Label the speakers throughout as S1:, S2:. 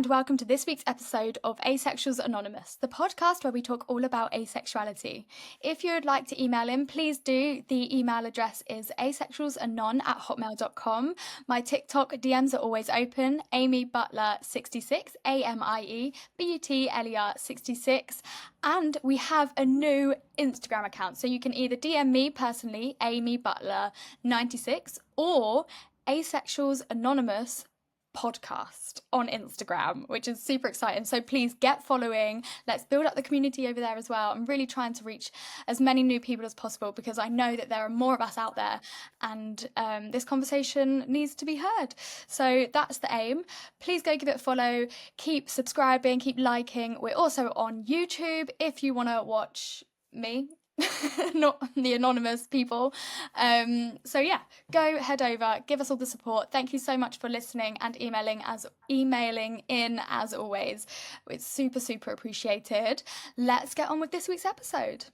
S1: and welcome to this week's episode of Asexuals Anonymous, the podcast where we talk all about asexuality. If you would like to email in, please do. The email address is asexualsanon@hotmail.com. My TikTok DMs are always open, Amy Butler 66, AMIE BUTLER 66, and we have a new Instagram account, so you can either DM me personally, Amy Butler 96, or Asexuals Anonymous podcast on Instagram, which is super exciting. So please get following. Let's build up the community over there as well. I'm really trying to reach as many new people as possible because I know that there are more of us out there, and this conversation needs to be heard. So that's the aim. Please go give it a follow. Keep subscribing, keep liking. We're also on YouTube if you want to watch me. Not the anonymous people. So yeah, go head over, give us all the support. Thank you so much for listening and emailing in as always. It's super appreciated. Let's get on with this week's episode.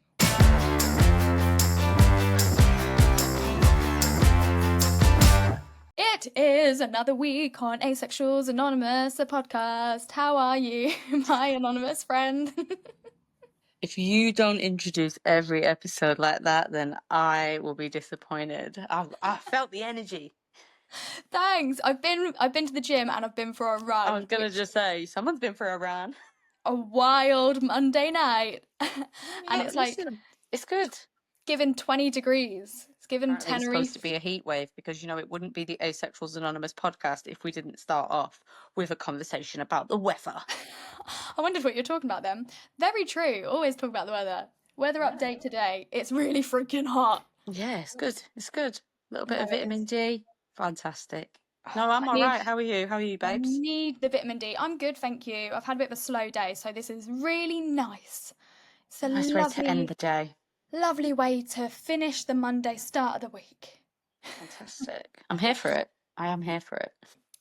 S1: It is another week on Asexuals Anonymous, a podcast. How are you, my anonymous friend?
S2: If you don't introduce every episode like that, then I will be disappointed. I felt the energy.
S1: Thanks. I've been to the gym and I've been for a run.
S2: I was gonna just say someone's been for a run.
S1: A wild Monday night, and it's like
S2: it's good.
S1: Given 20 degrees. It's given
S2: Apparently
S1: Tenerife.
S2: It's supposed to be a heat wave because it wouldn't be the Asexuals Anonymous podcast if we didn't start off with a conversation about the weather.
S1: I wondered what you're talking about then. Very true. Always talk about the weather. Weather update today. It's really freaking hot.
S2: Yeah, it's good. It's good. A little bit of vitamin D. Fantastic. No, I'm all right. How are you? How are you, babes?
S1: I need the vitamin D. I'm good, thank you. I've had a bit of a slow day, so this is really nice. It's a
S2: nice way to end the day.
S1: Lovely way to finish the Monday start of the week.
S2: Fantastic. I'm here for it. I am here for it.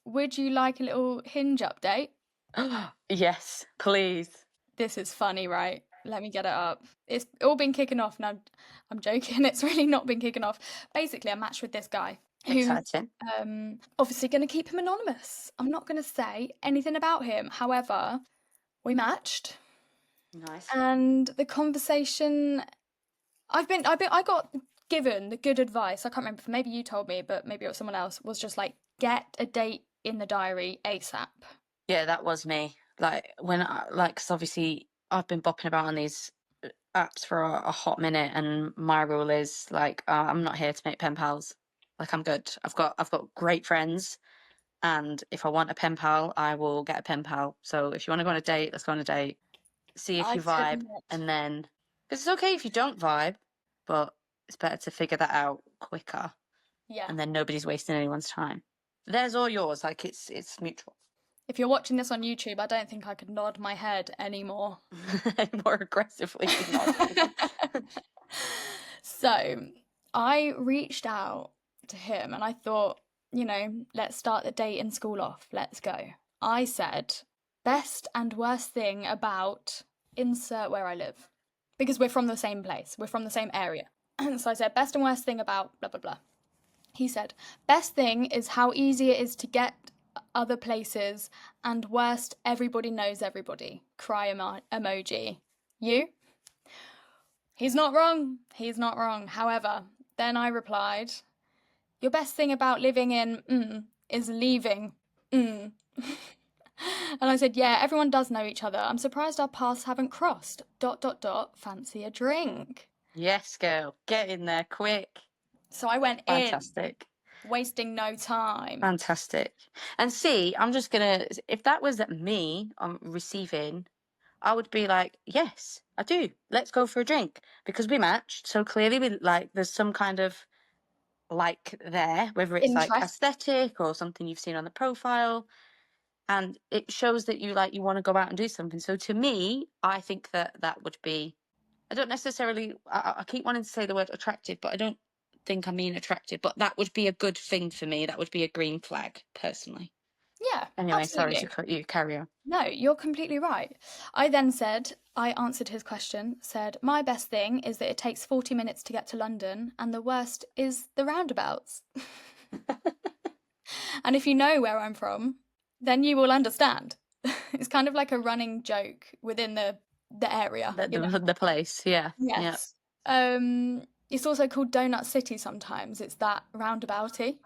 S1: Would you like a little Hinge update?
S2: Yes, please.
S1: This is funny, right? Let me get it up. It's all been kicking off, and I'm joking. It's really not been kicking off. Basically, I matched with this guy.
S2: Exciting.
S1: Obviously going to keep him anonymous. I'm not going to say anything about him. However, we matched.
S2: Nice.
S1: And the conversation, I got given the good advice. I can't remember if maybe you told me, but maybe it was someone else. Was just like, get a date in the diary ASAP.
S2: Yeah, that was me. Because obviously I've been bopping about on these apps for a hot minute, and my rule is I'm not here to make pen pals. I'm good. I've got great friends, and if I want a pen pal, I will get a pen pal. So if you want to go on a date, let's go on a date. See if you vibe, and then because it's okay if you don't vibe, but it's better to figure that out quicker.
S1: Yeah.
S2: And then nobody's wasting anyone's time. There's all yours. It's mutual.
S1: If you're watching this on YouTube, I don't think I could nod my head anymore.
S2: More aggressively.
S1: So I reached out to him and I thought, let's start the date in school off. Let's go. I said, best and worst thing about insert where I live. Because we're from the same place. We're from the same area. So I said, best and worst thing about blah, blah, blah. He said, best thing is how easy it is to get other places, and worst, everybody knows everybody. Cry emoji. You? He's not wrong. However, then I replied, your best thing about living in is leaving. And I said, yeah, everyone does know each other. I'm surprised our paths haven't crossed. ... Fancy a drink.
S2: Yes, girl. Get in there quick.
S1: So I went
S2: Fantastic.
S1: Wasting no time.
S2: Fantastic. And see, I'm just gonna, if that was me on receiving, I would be like, yes, I do. Let's go for a drink, because we matched. So clearly there's some kind of there, whether it's
S1: interest.
S2: Aesthetic or something you've seen on the profile. And it shows that you want to go out and do something. So to me, I think that would be, I don't necessarily, I keep wanting to say the word attractive, but I don't think I mean attractive, but that would be a good thing for me. That would be a green flag, personally.
S1: Yeah.
S2: Anyway,
S1: absolutely.
S2: Sorry to cut you. Carry on.
S1: No, you're completely right. I then said, I answered his question, said, my best thing is that it takes 40 minutes to get to London, and the worst is the roundabouts. And if you know where I'm from, then you will understand. It's kind of like a running joke within the area, you know?
S2: The place, yeah.
S1: Yes. It's also called Donut City sometimes. It's that roundabouty.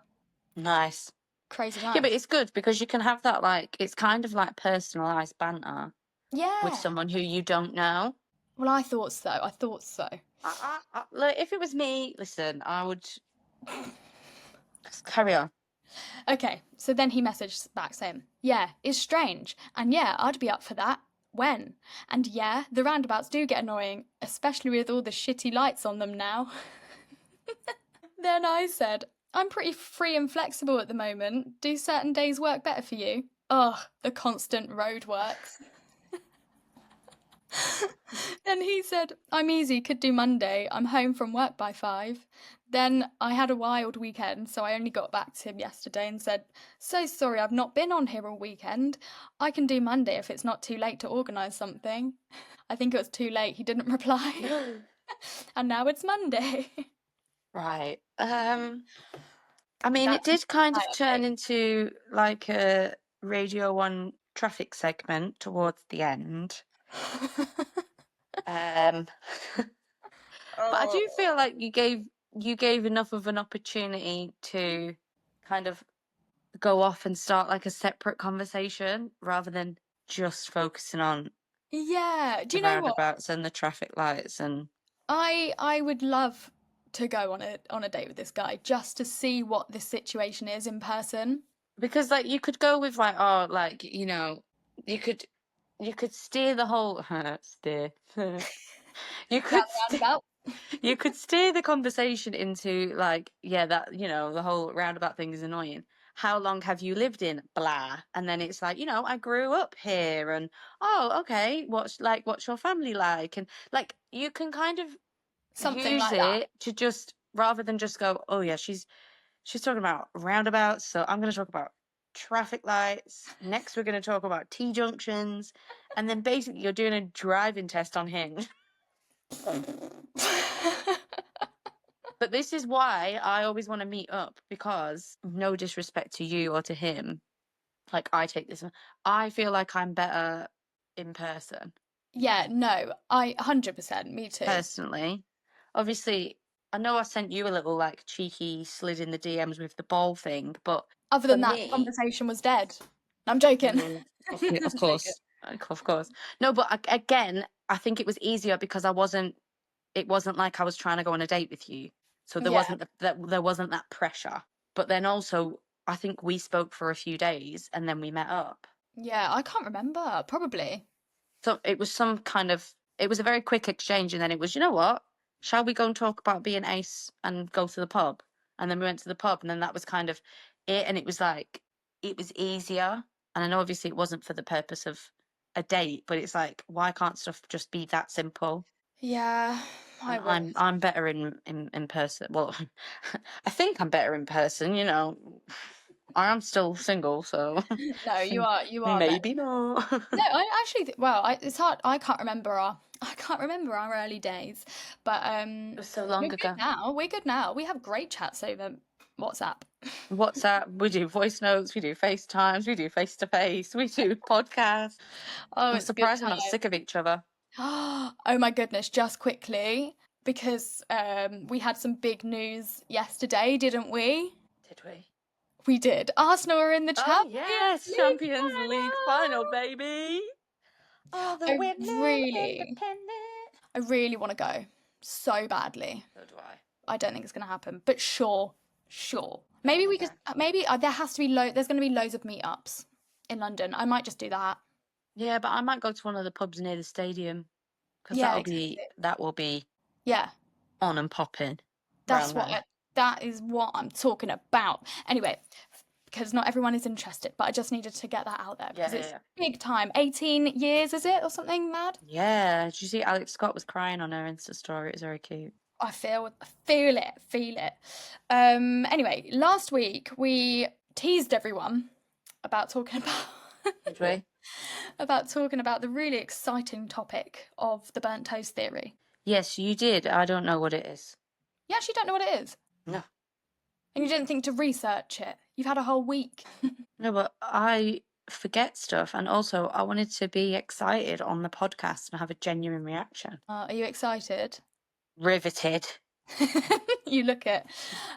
S2: Nice.
S1: Crazy
S2: Yeah, but
S1: nice.
S2: it's good because you can have that, like, it's kind of like personalized banter with
S1: Yeah.
S2: someone who you don't know.
S1: Well, I thought so. I thought so.
S2: Like, if it was me, listen, I would just carry on.
S1: Okay, so then he messaged back saying, yeah, it's strange. And yeah, I'd be up for that. When? And yeah, the roundabouts do get annoying, especially with all the shitty lights on them now. Then I said, I'm pretty free and flexible at the moment. Do certain days work better for you? Ugh, the constant roadworks. Then he said, I'm easy, could do Monday. I'm home from work by 5. Then I had a wild weekend, so I only got back to him yesterday and said, so sorry, I've not been on here all weekend. I can do Monday if it's not too late to organise something. I think it was too late, he didn't reply. And now it's Monday.
S2: Right. I mean, it
S1: That's
S2: did kind
S1: my
S2: of turn
S1: update.
S2: into like a Radio 1 traffic segment towards the end. Um, but I do feel like you gave enough of an opportunity to kind of go off and start like a separate conversation rather than just focusing on
S1: Yeah, do
S2: the
S1: you know what?
S2: roundabouts and the traffic lights. And
S1: I would love to go on a date with this guy just to see what this situation is in person.
S2: because like you could go with like, oh, like, you know, you could steer the whole steer. You
S1: Down
S2: could
S1: the roundabout.
S2: you could steer the conversation into like, yeah, that, you know, the whole roundabout thing is annoying. How long have you lived in blah? And then it's like, you know, I grew up here. And oh, okay, what's your family like? And like you can kind of
S1: Something
S2: use
S1: like that.
S2: it to just, rather than just go, oh yeah, she's talking about roundabouts, so I'm going to talk about traffic lights. Next we're going to talk about T junctions, and then basically you're doing a driving test on Hinge. But this is why I always want to meet up, because no disrespect to you or to him, like I take this, I feel like I'm better in person,
S1: Yeah, no, I 100%, me too.
S2: personally. Obviously, I know I sent you a little like cheeky slid in the DMs with the ball thing, but
S1: Other
S2: for
S1: than that, the
S2: me,
S1: conversation was dead. I'm joking.
S2: of
S1: I'm joking.
S2: course, of course. No, but again, I think it was easier because it wasn't like I was trying to go on a date with you. So there
S1: Yeah,
S2: wasn't there wasn't that pressure. But then also, I think we spoke for a few days and then we met up.
S1: yeah, I can't remember. Probably.
S2: So it was some kind of, it was a very quick exchange, and then it was, you know what? Shall we go and talk about being ace and go to the pub? And then we went to the pub, and then that was kind of it. And it was like, it was easier. And I know obviously it wasn't for the purpose of a date, but it's like, why can't stuff just be that simple?
S1: Yeah, I
S2: And
S1: wish.
S2: I'm better in person. Well, I think I'm better in person. You know, I am still single, so
S1: No, you are better.
S2: maybe not.
S1: No, I actually, well, it's hard. I can't remember our early days, but
S2: It was so
S1: we're
S2: long
S1: good
S2: ago.
S1: now. We're good now. We have great chats over WhatsApp.
S2: WhatsApp, we do voice notes, we do FaceTimes, we do face to face, we do podcasts.
S1: Oh,
S2: I'm
S1: it's good
S2: surprised we're not sick of each other.
S1: time. Oh my goodness, just quickly, because we had some big news yesterday, didn't we?
S2: Did we?
S1: We did. Arsenal are in the
S2: Oh
S1: Champions
S2: yes,
S1: League
S2: Champions League final,
S1: final.
S2: baby. Oh, the
S1: I
S2: women
S1: really,
S2: independent.
S1: I really want to go so badly.
S2: So do I.
S1: I don't think it's going to happen, but sure, sure.
S2: I'll
S1: Maybe
S2: be
S1: we could.
S2: there.
S1: Maybe there has to be there's going to be loads of meetups in London. I might just do that.
S2: Yeah, but I might go to one of the pubs near the stadium, because
S1: Yeah, exactly.
S2: that will be
S1: Yeah,
S2: on and popping
S1: that's
S2: around
S1: what.
S2: there.
S1: That is what I'm talking about. Anyway, because not everyone is interested, but I just needed to get that out there
S2: Yeah,
S1: because
S2: yeah,
S1: it's
S2: yeah.
S1: big time. 18 years, is it, or something mad?
S2: Yeah. Did you see Alex Scott was crying on her Insta story? It was very cute.
S1: I feel it. Anyway, last week we teased everyone about talking about
S2: Did we?
S1: about talking about the really exciting topic of the burnt toast theory.
S2: Yes, you did. I don't know what it is.
S1: You actually don't know what it is,
S2: No.
S1: and you didn't think to research it. You've had a whole week.
S2: No, but I forget stuff, and also I wanted to be excited on the podcast and have a genuine reaction.
S1: Are you excited?
S2: Riveted.
S1: You look it.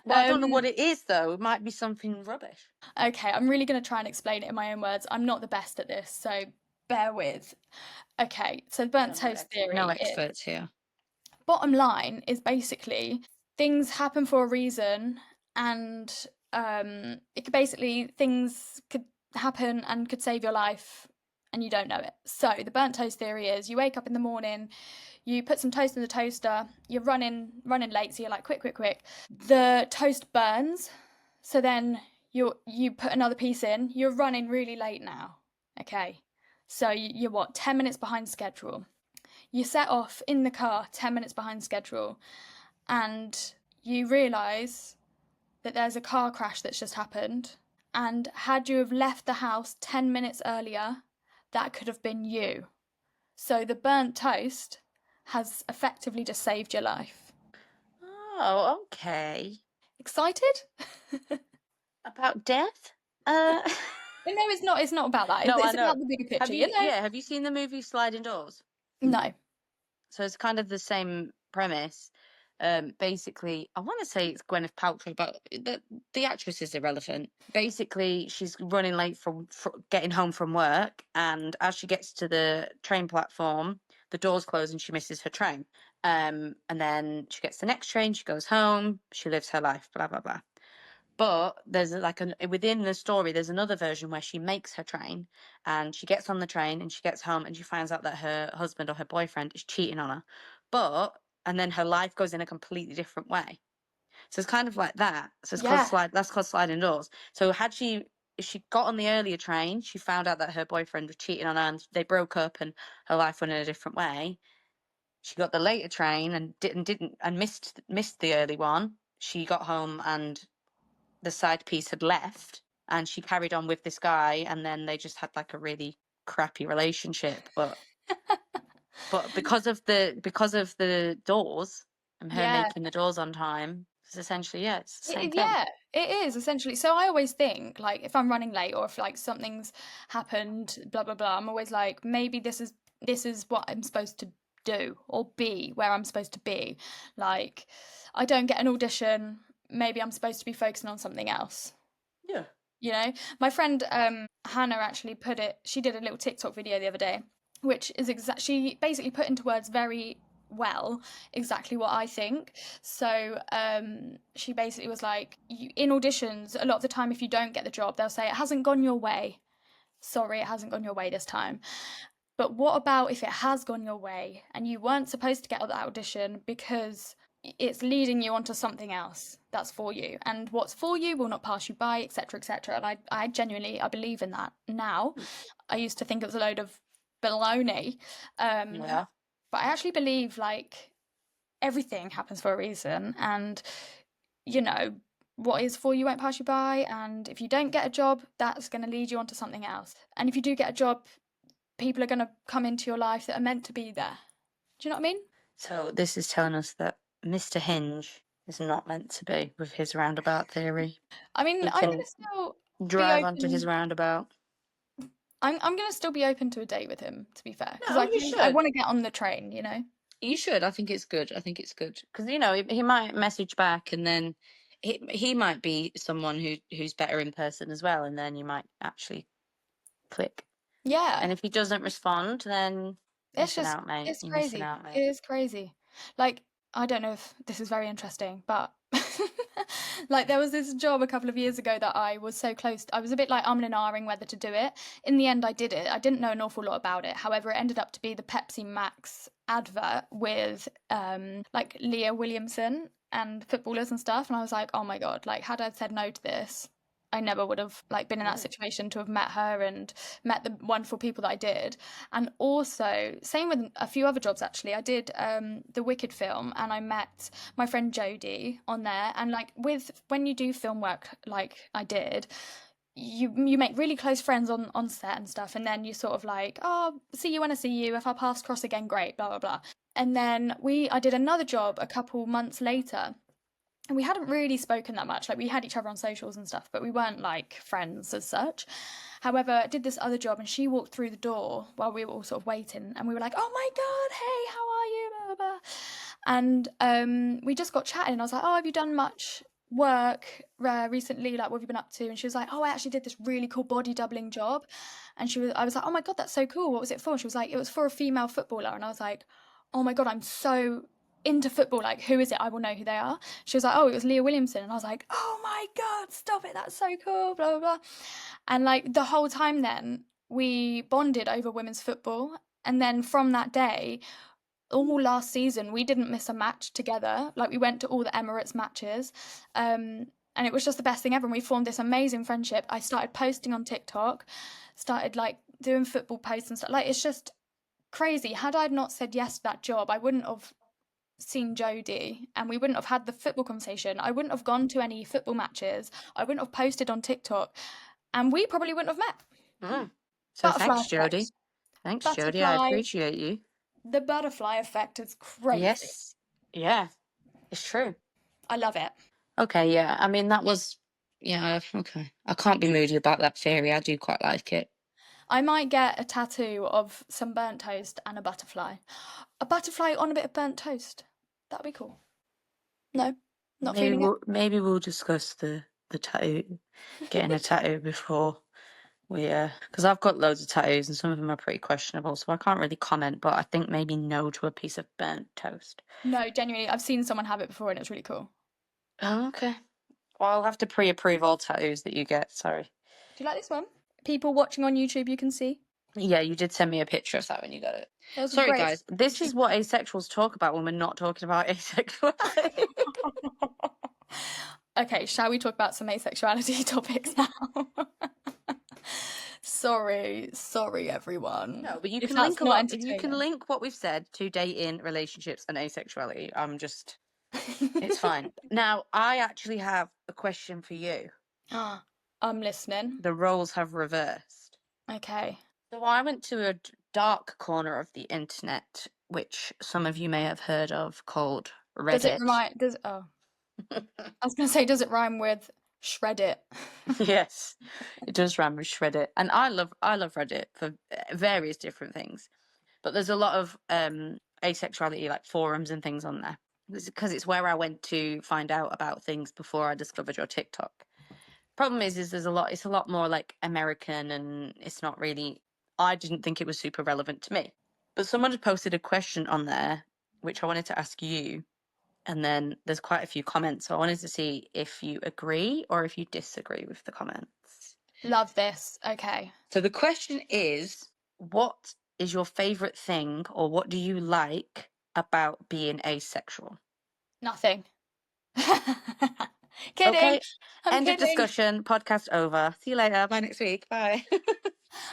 S2: Well, I don't know what it is though. It might be something rubbish.
S1: Okay, I'm really going to try and explain it in my own words. I'm not the best at this, so bear with. Okay, so the burnt toast theory
S2: No
S1: is,
S2: experts here.
S1: bottom line is basically things happen for a reason, and it could basically, things could happen and could save your life and you don't know it. So the burnt toast theory is you wake up in the morning, you put some toast in the toaster, you're running late, so you're like quick. The toast burns, so then you put another piece in, you're running really late now. Okay. So you're what, 10 minutes behind schedule. You set off in the car 10 minutes behind schedule, and you realise that there's a car crash that's just happened. And had you have left the house 10 minutes earlier, that could have been you. So the burnt toast has effectively just saved your life.
S2: Oh, okay.
S1: Excited?
S2: About death?
S1: No, it's not. It's not about that.
S2: No, I
S1: It's
S2: know.
S1: about the bigger picture.
S2: Have you seen the movie Sliding Doors?
S1: No.
S2: So it's kind of the same premise. Basically, I want to say it's Gwyneth Paltrow, but the actress is irrelevant. Basically, she's running late from getting home from work, and as she gets to the train platform, the doors close and she misses her train. And then she gets the next train, she goes home, she lives her life, blah blah blah. But there's like within the story, there's another version where she makes her train, and she gets on the train and she gets home and she finds out that her husband or her boyfriend is cheating on her. And then her life goes in a completely different way. So it's kind of like that. So it's called
S1: Yeah.
S2: that's called sliding doors. So if she got on the earlier train, she found out that her boyfriend was cheating on her and they broke up and her life went in a different way. She got the later train and missed the early one. She got home and the side piece had left, and she carried on with this guy, and then they just had like a really crappy relationship. But because of the doors and her
S1: Yeah.
S2: making the doors on time, it's essentially it's the same thing.
S1: Yeah, it is essentially. So I always think, like, if I'm running late or if like something's happened, blah blah blah, I'm always like, maybe this is what I'm supposed to do or be where I'm supposed to be. Like, I don't get an audition. Maybe I'm supposed to be focusing on something else.
S2: Yeah.
S1: You know, my friend Hannah actually she did a little TikTok video the other day, which is she basically put into words very well exactly what I think. So she basically was like, in auditions, a lot of the time, if you don't get the job, they'll say, it hasn't gone your way. Sorry, it hasn't gone your way this time. But what about if it has gone your way and you weren't supposed to get that audition because it's leading you onto something else that's for you, and what's for you will not pass you by, etc., etc. And I genuinely, I believe in that now. I used to think it was a load of baloney,
S2: Yeah.
S1: but I actually believe like everything happens for a reason, and you know, what is for you won't pass you by, and if you don't get a job, that's going to lead you onto something else, and if you do get a job, people are going to come into your life that are meant to be there. Do you know what I mean?
S2: So this is telling us that Mr. Hinge is not meant to be with his roundabout theory.
S1: I mean,
S2: He
S1: I'm going
S2: can
S1: to still be
S2: drive onto his
S1: open.
S2: roundabout.
S1: I'm going to still be open to a date with him, to be fair, because
S2: No,
S1: I
S2: you
S1: think I
S2: should.
S1: want to get on the train, you know?
S2: You should. I think it's good. I think it's good because he might message back, and then he might be someone who's better in person as well, and then you might actually click.
S1: Yeah.
S2: And if he doesn't respond, then
S1: It's
S2: missing
S1: just,
S2: out, mate.
S1: it's
S2: You're missing
S1: crazy.
S2: out,
S1: It
S2: mate.
S1: is crazy. Like, I don't know if this is very interesting, but like there was this job a couple of years ago that I was so close. I was a bit like and ahhing whether to do it. In the end, I did it. I didn't know an awful lot about it. However, it ended up to be the Pepsi Max advert with like Leah Williamson and footballers and stuff. And I was like, oh my God, like had I said no to this, I never would have like been in that situation to have met her and met the wonderful people that I did. And also, same with a few other jobs actually. I did the Wicked film, and I met my friend Jodie on there. And like when you do film work like I did, you make really close friends on set and stuff, and then you sort of like, oh, see you when I see you. If our paths cross again, great, blah blah blah. And then I did another job a couple months later, and we hadn't really spoken that much. Like, we had each other on socials and stuff, but we weren't like friends as such. However, I did this other job, and she walked through the door while we were all sort of waiting, and we were like, "Oh my god, hey, how are you?" Blah, blah, blah. And we just got chatting, and I was like, "Oh, have you done much work recently? Like, what have you been up to?" And she was like, "Oh, I actually did this really cool body doubling job." And I was like, "Oh my god, that's so cool. What was it for?" She was like, "It was for a female footballer." And I was like, "Oh my god, I'm so into football. Like, who is it? I will know who they are." She was like, "Oh, it was Leah Williamson." And I was like, "Oh my god, stop it. That's so cool." Blah blah blah. And like the whole time then we bonded over women's football. And then from that day, all last season, we didn't miss a match together. Like, we went to all the Emirates matches. And it was just the best thing ever. And we formed this amazing friendship. I started posting on TikTok, started like doing football posts and stuff. Like, it's just crazy. Had I not said yes to that job, I wouldn't have seen Jodie, and we wouldn't have had the football conversation. I wouldn't have gone to any football matches. I wouldn't have posted on TikTok, and we probably wouldn't have met.
S2: Mm. So
S1: Butterfly
S2: thanks, Jodie.
S1: effect.
S2: Thanks, Jodie. I
S1: Butterfly.
S2: appreciate you.
S1: The butterfly effect is crazy.
S2: Yes. Yeah, it's true.
S1: I love it.
S2: Okay, yeah. I mean, that was, yeah, okay. I can't be moody about that theory. I do quite like it.
S1: I might get a tattoo of some burnt toast and a butterfly. A butterfly on a bit of burnt toast. That'd be cool. No, not feeling it.
S2: Maybe we'll discuss the tattoo, getting a tattoo before we, because I've got loads of tattoos and some of them are pretty questionable, so I can't really comment, but I think maybe no to a piece of burnt toast.
S1: No, genuinely, I've seen someone have it before and it's really cool.
S2: Oh, okay. Well, I'll have to pre-approve all tattoos that you get, sorry.
S1: Do you like this one? People watching on YouTube, you can see.
S2: Yeah, you did send me a picture of that when you got it.
S1: That was
S2: Sorry,
S1: great.
S2: guys. This is what asexuals talk about when we're not talking about asexuality.
S1: Okay, shall we talk about some asexuality topics now? sorry, everyone.
S2: No, but you
S1: If
S2: can
S1: that's
S2: link a
S1: not
S2: lot. You can
S1: entertaining.
S2: link what we've said to dating, relationships, and asexuality. It's fine. Now, I actually have a question for you.
S1: I'm listening.
S2: The roles have reversed.
S1: Okay.
S2: So I went to a dark corner of the internet, which some of you may have heard of, called Reddit.
S1: Does it remind? I was gonna say, does it rhyme with shred it?
S2: Yes, it does rhyme with shred it, and I love Reddit for various different things. But there's a lot of asexuality, like forums and things on there, because it's where I went to find out about things before I discovered your TikTok. Problem is there's it's a lot more like American, and it's not really. I didn't think it was super relevant to me. But someone had posted a question on there, which I wanted to ask you, and then there's quite a few comments. So I wanted to see if you agree or if you disagree with the comments.
S1: Love this. Okay.
S2: So the question is, what is your favorite thing, or what do you like about being asexual?
S1: Nothing. Kidding.
S2: Okay.
S1: I'm
S2: End
S1: kidding.
S2: of discussion. Podcast over. See you later. Bye next week. Bye.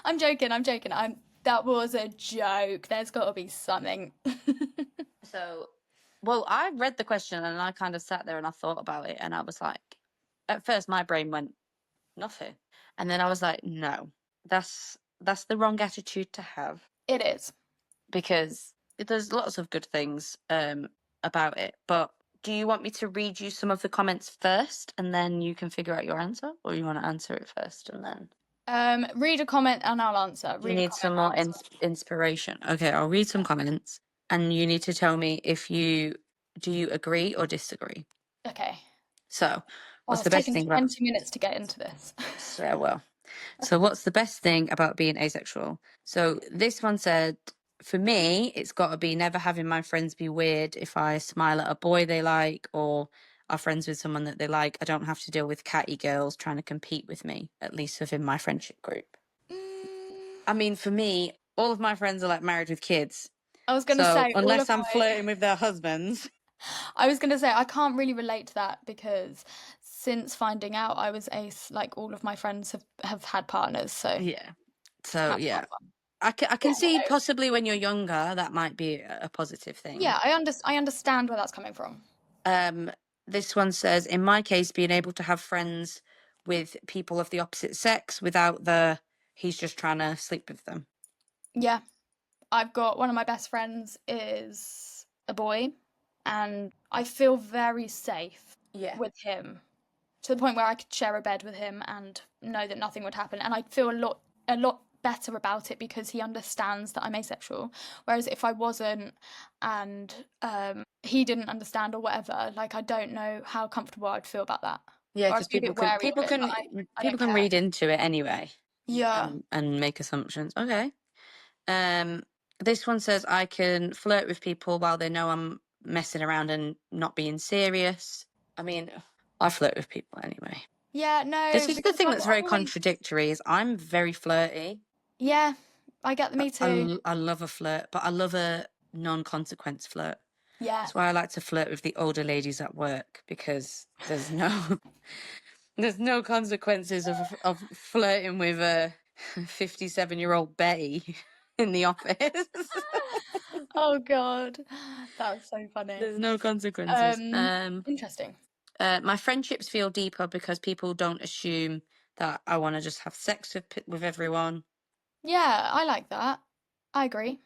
S1: I'm joking. That was a joke. There's got to be something.
S2: So, well, I read the question and I kind of sat there and I thought about it, and I was like, at first my brain went nothing, and then I was like, no, that's the wrong attitude to have,
S1: It is.
S2: because there's lots of good things about it. But do you want me to read you some of the comments first and then you can figure out your answer, or you want to answer it first and then?
S1: Read a comment and I'll answer.
S2: You need some more inspiration. Okay, I'll read some comments and you need to tell me if do you agree or disagree.
S1: Okay.
S2: So, what's the best thing about
S1: 20 minutes to get into this?
S2: Yeah, well. So what's the best thing about being asexual? So this one said, for me, it's got to be never having my friends be weird if I smile at a boy they like or are friends with someone that they like. I don't have to deal with catty girls trying to compete with me, at least within my friendship group. I mean, for me, all of my friends are like married with kids.
S1: I was going to say,
S2: unless I'm flirting with their husbands.
S1: I was going to say, I can't really relate to that because since finding out I was ace, like all of my friends have had partners. So
S2: yeah. So yeah, I can see possibly when you're younger that might be a positive thing.
S1: Yeah, I understand where that's coming from.
S2: This one says, in my case, being able to have friends with people of the opposite sex without he's just trying to sleep with them.
S1: Yeah, I've got one of my best friends is a boy, and I feel very safe
S2: Yeah.
S1: with him, to the point where I could share a bed with him and know that nothing would happen, and I'd feel a lot better about it because he understands that I'm asexual. Whereas if I wasn't, and he didn't understand or whatever, like I don't know how comfortable I'd feel about that.
S2: Yeah,
S1: Or I'd
S2: because
S1: be a bit wary of it, but I
S2: people
S1: don't
S2: can
S1: care.
S2: read into it anyway,
S1: Yeah.
S2: and make assumptions. Okay. This one says I can flirt with people while they know I'm messing around and not being serious. I mean, I flirt with people anyway.
S1: Yeah,
S2: This
S1: no,
S2: is the
S1: because
S2: thing
S1: I've
S2: that's very
S1: always,
S2: contradictory is I'm very flirty.
S1: yeah, I get me too.
S2: I love a flirt, but I love a non-consequence flirt.
S1: Yeah.
S2: That's why I like to flirt with the older ladies at work, because there's no there's no consequences of flirting with a 57-year-old Betty in the office.
S1: Oh God, that's so funny.
S2: There's no consequences.
S1: Interesting.
S2: My friendships feel deeper because people don't assume that I want to just have sex with everyone.
S1: Yeah, I like that. I agree.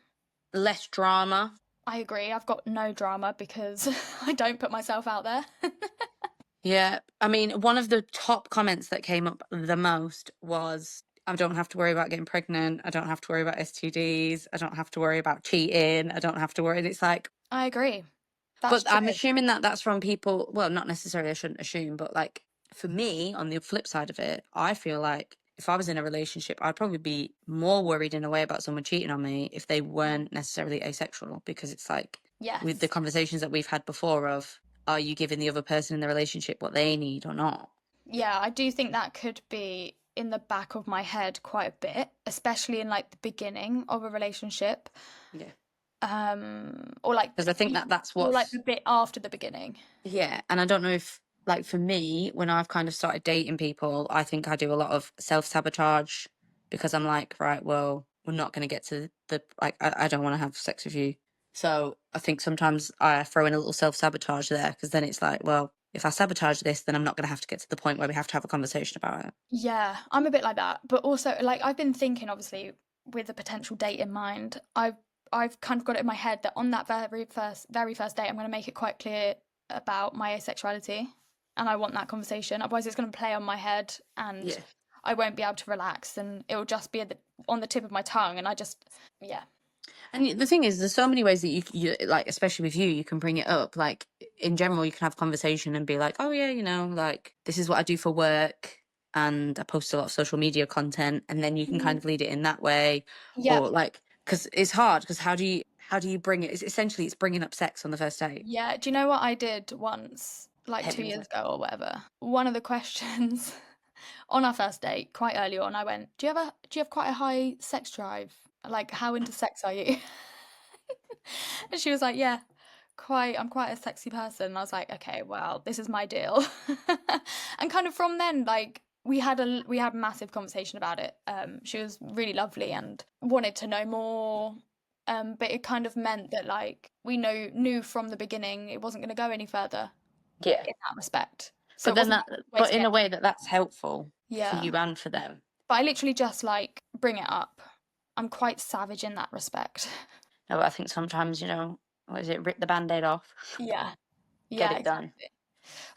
S2: Less drama.
S1: I agree. I've got no drama because I don't put myself out there.
S2: Yeah, I mean, one of the top comments that came up the most was, I don't have to worry about getting pregnant. I don't have to worry about STDs. I don't have to worry about cheating. I don't have to worry. And it's like,
S1: I agree. That's
S2: but
S1: true.
S2: I'm assuming that that's from people. Well, not necessarily. I shouldn't assume, but like for me, on the flip side of it, I feel like if I was in a relationship, I'd probably be more worried in a way about someone cheating on me if they weren't necessarily asexual, because it's like with the
S1: Yes.
S2: conversations that we've had before of, are you giving the other person in the relationship what they need or not?
S1: Yeah, I do think that could be in the back of my head quite a bit, especially in like the beginning of a relationship.
S2: Yeah.
S1: Or like
S2: Because I think that that's
S1: or like
S2: what's,
S1: the bit after the beginning.
S2: yeah. And I don't know if, like, for me, when I've kind of started dating people, I think I do a lot of self sabotage, because I'm like, right, well, we're not going to get to the, like, I don't want to have sex with you. So I think sometimes I throw in a little self sabotage there, because then it's like, well, if I sabotage this, then I'm not going to have to get to the point where we have to have a conversation about it.
S1: Yeah, I'm a bit like that. But also like I've been thinking obviously with a potential date in mind. I've kind of got it in my head that on that very first date I'm going to make it quite clear about my asexuality, and I want that conversation. Otherwise it's going to play on my head and
S2: Yeah.
S1: I won't be able to relax, and it will just be on the tip of my tongue, and I just yeah.
S2: And the thing is, there's so many ways that you like, especially with you can bring it up. Like in general, you can have conversation and be like, oh yeah, like this is what I do for work, and I post a lot of social media content, and then you can kind
S1: Mhm.
S2: of lead it in that way,
S1: Yep.
S2: or like, because it's hard, because how do you bring it? It's essentially it's bringing up sex on the first date.
S1: Yeah, do you know what I did once, like
S2: Hit
S1: two
S2: me with
S1: years
S2: it.
S1: ago or whatever? One of the questions on our first date, quite early on, I went, do you have quite a high sex drive? Like, how into sex are you?" And she was like, "Yeah, I'm quite a sexy person." And I was like, "Okay, well, this is my deal." And kind of from then, like, we had a massive conversation about it. She was really lovely and wanted to know more. But it kind of meant that like we knew from the beginning it wasn't going to go any further
S2: Yeah,
S1: in that respect. So
S2: but
S1: it
S2: then
S1: wasn't
S2: that,
S1: like a way
S2: but
S1: to
S2: in
S1: get
S2: a way that's helpful for
S1: yeah.
S2: you and for them.
S1: But I literally just like bring it up. I'm quite savage in that respect.
S2: No, but I think sometimes, what is it? Rip the band-aid off,
S1: Yeah.
S2: get
S1: Yeah,
S2: it done.
S1: exactly.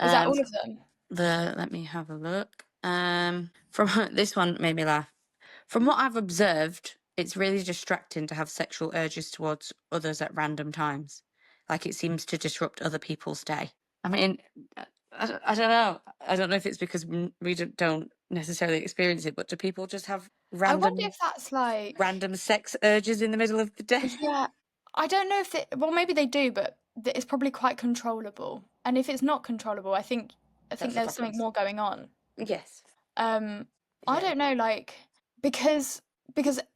S1: Was that
S2: Um,
S1: all of them?
S2: let me have a look. From this one made me laugh. From what I've observed, it's really distracting to have sexual urges towards others at random times. Like it seems to disrupt other people's day. I mean, I don't know. I don't know if it's because we don't necessarily experience it, but do people just have
S1: I wonder
S2: random
S1: if that's like,
S2: random sex urges in the middle of the day?
S1: yeah, I don't know if well, maybe they do, but it's probably quite controllable. And if it's not controllable, I think
S2: That's the
S1: there's
S2: problem.
S1: something more going on.
S2: Yes.
S1: Um, I
S2: Yeah.
S1: don't know, like because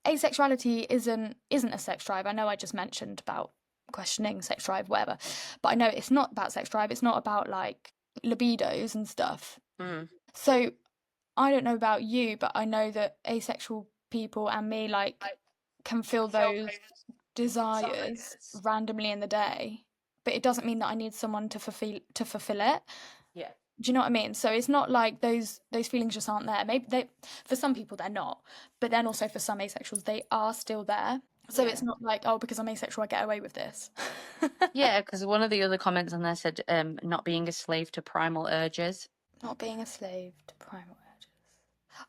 S1: asexuality isn't a sex drive. I know I just mentioned about questioning sex drive, whatever, but I know it's not about sex drive. It's not about like libidos and stuff.
S2: Mm.
S1: So I don't know about you, but I know that asexual people and me like can feel those desires randomly in the day, but it doesn't mean that I need someone to fulfill it.
S2: Yeah.
S1: Do you know what I mean? So it's not like those feelings just aren't there. Maybe they for some people they're not, but then also for some asexuals they are still there. So
S2: Yeah.
S1: it's not like, oh, because I'm asexual, I get away with this.
S2: Yeah, because one of the other comments on there said, not being a slave to primal urges.
S1: Not being a slave to primal urges.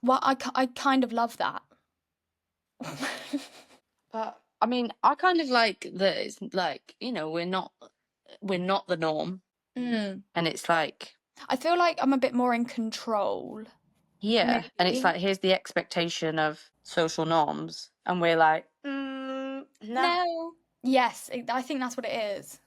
S1: Well, I kind of love that.
S2: But I mean, I kind of like that it's like, we're not the norm.
S1: Mm.
S2: And it's like,
S1: I feel like I'm a bit more in control,
S2: yeah. And it's
S1: maybe.
S2: like, here's the expectation of social norms. And we're like, nah.
S1: No. Yes, I think that's what it is.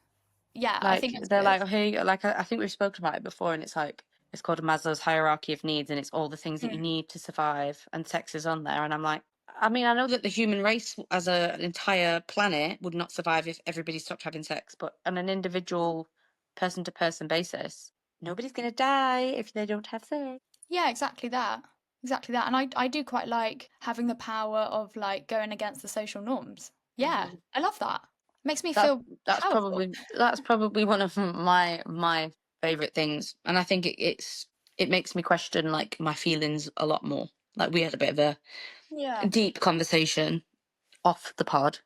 S1: Yeah, I think
S2: Like,
S1: that's
S2: they're
S1: what it
S2: like,
S1: is.
S2: hey, like, I think we've spoken about it before. And it's like, it's called Maslow's hierarchy of needs. And it's all the things that you
S1: Mm.
S2: need to survive. And sex is on there. And I'm like, I mean, I know that the human race as an entire planet would not survive if everybody stopped having sex. But on an individual person to person basis, nobody's going to die if they don't have sex.
S1: Yeah, exactly that. Exactly that. And I do quite like having the power of like going against the social norms. Yeah,
S2: Mhm.
S1: I love that. Makes me
S2: That's
S1: feel
S2: that's
S1: powerful.
S2: probably that's probably one of my favorite things, and I think it makes me question like my feelings a lot more. Like we had a bit of a
S1: Yeah.
S2: deep conversation off the pod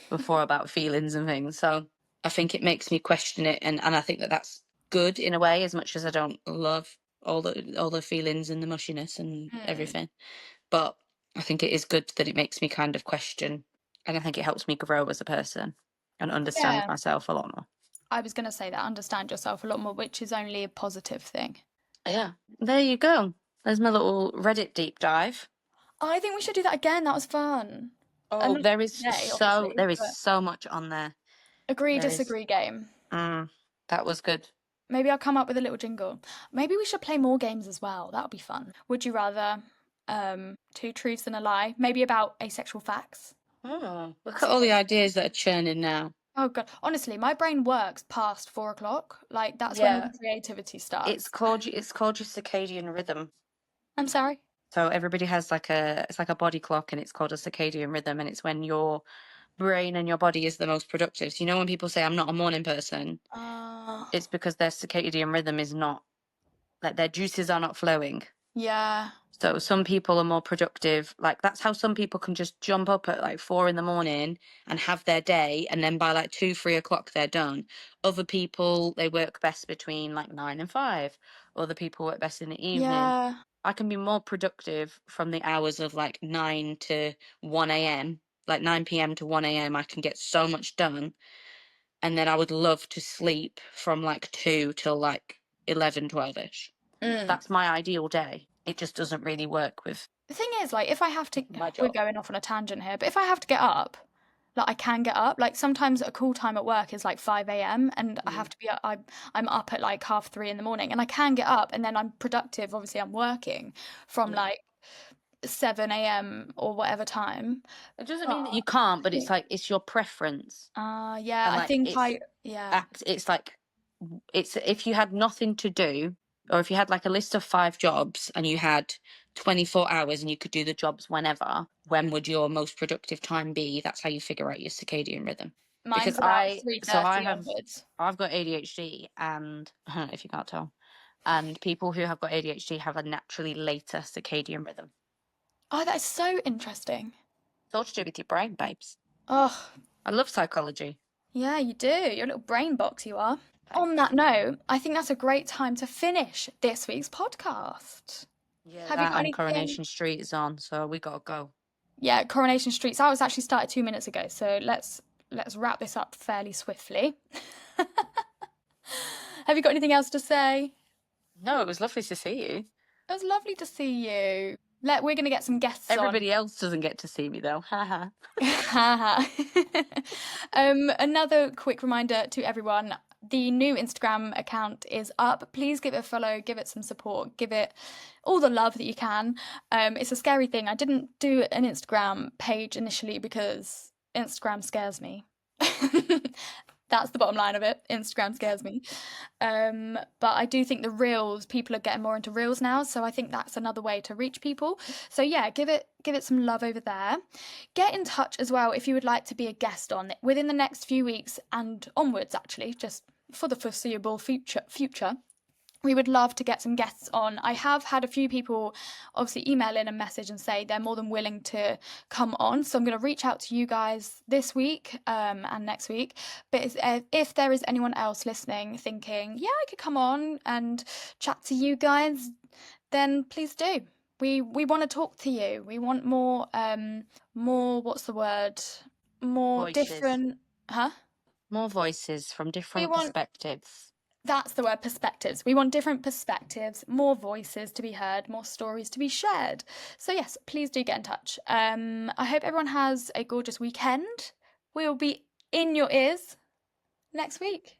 S2: before about feelings and things, so I think it makes me question it, and I think that that's good in a way, as much as I don't love all the feelings and the mushiness and
S1: Mm.
S2: everything. But I think it is good that it makes me kind of question, and I think it helps me grow as a person and understand
S1: Yeah.
S2: myself a lot more.
S1: I was going to say that, understand yourself a lot more, which is only a positive thing.
S2: Yeah, there you go. There's my little Reddit deep dive.
S1: I think we should do that again. That was fun.
S2: Oh,
S1: And not
S2: there is
S1: today,
S2: so
S1: obviously,
S2: there is
S1: but
S2: so much on there.
S1: agree,
S2: There is.
S1: disagree game.
S2: Mm, that was good.
S1: Maybe I'll come up with a little jingle. Maybe we should play more games as well. That would be fun. Would you rather two truths and a lie? Maybe about asexual facts.
S2: Oh, look at
S1: See
S2: all
S1: what
S2: the
S1: we
S2: ideas that are churning now.
S1: Oh god, honestly, my brain works past 4 o'clock. Like that's when all
S2: Yeah,
S1: the creativity
S2: it's
S1: starts.
S2: called it's called your circadian rhythm.
S1: I'm sorry.
S2: So everybody has like a body clock, and it's called a circadian rhythm, and it's when your brain and your body is the most productive. So when people say I'm not a morning person,
S1: Uh,
S2: it's because their circadian rhythm is not, like, their juices are not flowing.
S1: yeah.
S2: So some people are more productive. Like that's how some people can just jump up at like 4 in the morning and have their day, and then by like 2, 3 o'clock they're done. Other people, they work best between like 9 and 5. Other people work best in the evening.
S1: Yeah.
S2: I can be more productive from the hours of like 9 to 1 a.m. Like 9 p.m. to 1 a.m. I can get so much done, and then I would love to sleep from like 2 till like 11, 12ish.
S1: Mm.
S2: That's my ideal day. It just doesn't really work with
S1: The thing is, like, if I have to,
S2: my
S1: we're
S2: job.
S1: going off on a tangent here, but if I have to get up, like, I can get up. Like, sometimes a cool time at work is like 5 a.m. and I have
S2: Mm.
S1: to be, I'm up at like 3:30 in the morning and I can get up and then I'm productive. Obviously, I'm working from
S2: Yeah.
S1: like 7 a.m. or whatever time.
S2: It doesn't
S1: But
S2: mean that you can't, but
S1: I
S2: it's
S1: think,
S2: like it's your preference.
S1: yeah,
S2: And
S1: I
S2: like
S1: think yeah.
S2: it's like it's if you had nothing to do, or if you had like a list of 5 jobs and you had 24 hours and you could do the jobs whenever, when would your most productive time be? That's how you figure out your circadian rhythm. Because
S1: Mine's about
S2: I so I
S1: 3:30
S2: have
S1: onwards.
S2: I've got ADHD, and if you can't tell, and people who have got ADHD have a naturally later circadian rhythm.
S1: Oh, that is so interesting.
S2: It's all to do with your brain, babes.
S1: Oh,
S2: I love psychology.
S1: yeah, you do. You're a little brain box, you are. On
S2: Thanks.
S1: that note, I think that's a great time to finish this week's podcast.
S2: Yeah,
S1: Have you
S2: that
S1: got
S2: and
S1: anything?
S2: Coronation Street is on, so we gotta go.
S1: Yeah, Coronation Street. So I was actually started 2 minutes ago, so let's wrap this up fairly swiftly. Have you got anything else to say?
S2: No, it was lovely to see you.
S1: It was lovely to see you. We're gonna get some guests on.
S2: Everybody else doesn't get to see me though. Haha.
S1: Another quick reminder to everyone, the new Instagram account is up. Please give it a follow, give it some support, give it all the love that you can. It's a scary thing. I didn't do an Instagram page initially because Instagram scares me. That's the bottom line of it. Instagram scares me. But I do think the reels, people are getting more into reels now, so I think that's another way to reach people. So yeah, give it some love over there. Get in touch as well if you would like to be a guest on it within the next few weeks and onwards, actually, just for the foreseeable future. we would love to get some guests on. I have had a few people obviously email in a message and say they're more than willing to come on. So I'm going to reach out to you guys this week and next week. But if there is anyone else listening thinking, yeah, I could come on and chat to you guys, then please do. We want to talk to you. We want more what's the word? More
S2: Voices.
S1: different, huh?
S2: More voices from
S1: We
S2: different
S1: want
S2: perspectives.
S1: That's the word, perspectives. We want different perspectives, more voices to be heard, more stories to be shared. So, yes, please do get in touch. I hope everyone has a gorgeous weekend. We'll be in your ears next week.